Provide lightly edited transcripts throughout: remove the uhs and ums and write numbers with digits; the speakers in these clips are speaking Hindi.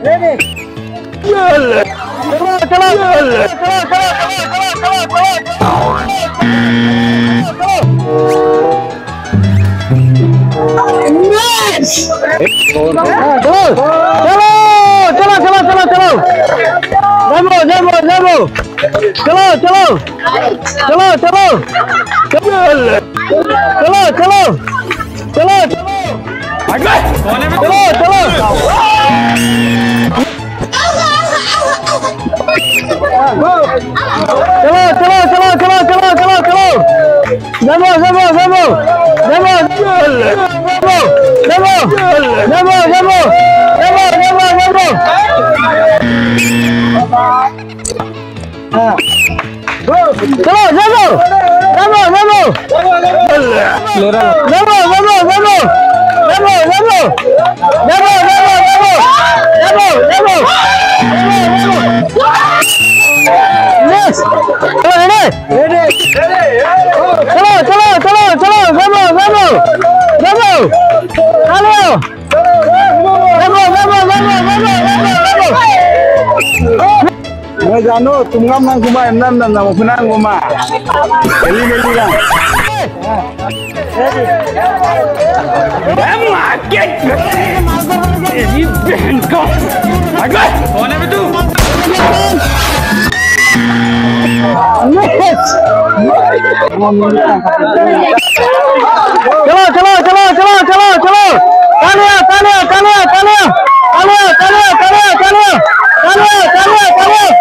रेडी चलो चलो मैं जानो तुम ngang kuma nan nan na mafuna ngoma geli geli kan ये बहन का अगर कौन है तू चलो चलो चलो चलो चलो चलो तालियां तालियां तालियां तालियां तालियां तालियां तालियां तालियां तालियां तालियां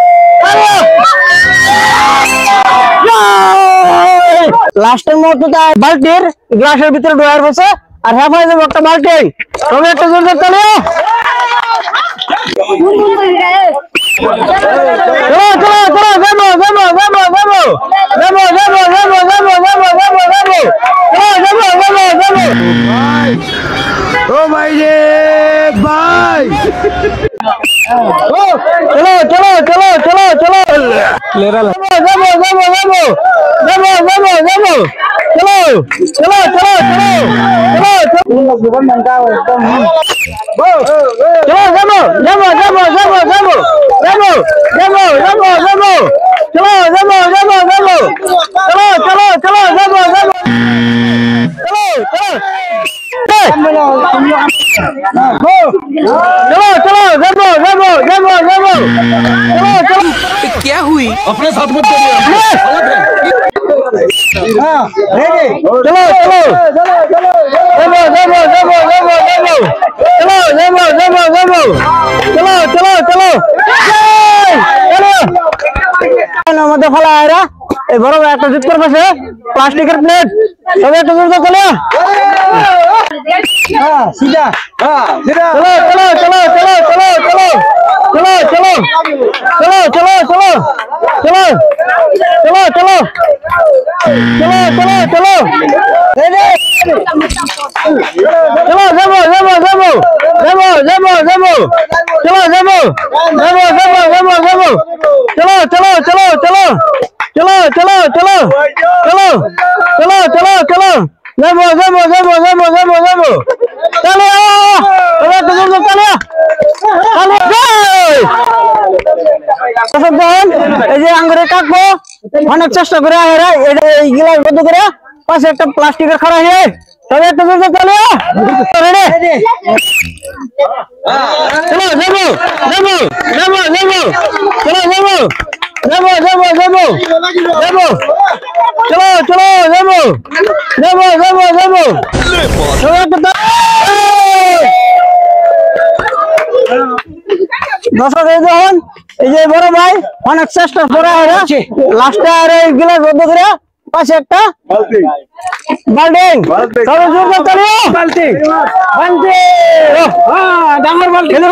लास्ट मोड तो बाल्टीर ग्लासेर ভিতরে ডয়ার বসে আর হেফাই দেব একটা বালতি তুমি একটা জোরে তালিও চলো চলো চলো যাবো যাবো যাবো যাবো যাবো যাবো যাবো যাবো যাবো যাবো যাবো চলো যাবো যাবো যাবো ও ভাই রে ভাই चलो चलो चलो चलो चलो लेरा जाबो जाबो जाबो जाबो जाबो जाबो जाबो चलो चलो चलो चलो चलो दुकान मंगा एकदम चलो जाबो जाबो जाबो जाबो जाबो जाबो जाबो जाबो जाबो चलो जाबो जाबो जाबो चलो चलो चलो जाबो जाबो चलो चलो जाबो जाबो जाबो जाबो चलो चलो क्या हुई अपने साथ मत करिए हां रेडी चलो चलो जाबो जाबो जाबो जाबो जाबो चलो जाबो जाबो जाबो चलो चलो चलो चलो আমাদের ফলা আয়রা এই বড় একটা জুতোর পাশে প্লাস্টিকের প্লেট সবাই একটা জোরে চলে हां सीधा हां सीधा चलो चलो चलो चलो चलो चलो चलो चलो चलो चलो चलो चलो चलो चलो चलो चलो चलो रेडी चलो जाबो जाबो जाबो जाबो जाबो जाबो चलो जाबो जाबो जाबो जाबो जाबो चलो चलो चलो चलो चलो चलो चलो चलो चलो चलो चलो जाबो जाबो जाबो जाबो जाबो जाबो चलो তোমরা তো জলদি চলো চলো সবজন এই যে আঙ্গুরে কাটবো অনেক চেষ্টা করে এরা এই গ্লাস বন্ধ করে পাশে একটা প্লাস্টিকের খড়া আছে তবে একটা জলদি চলো রেডি চলো যাবো যাবো যাবো যাবো চলো যাবো যাবো যাবো যাবো যাবো চলো চলো যাবো যাবো যাবো যাবো দর্শক এই যখন এই যে বড় ভাই অনেক চেষ্টা করে লাস্টে আর এই গ্লাস বন্ধ করে পাশে একটা বালতি সবাই জোরে তালি বালতি বালতি ডাঙর বালতি কেন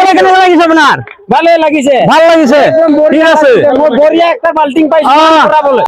লাগিছে আপনার ভালো লাগিছে ঠিক আছে বড়িয়া একটা বালতি পাইছি বলে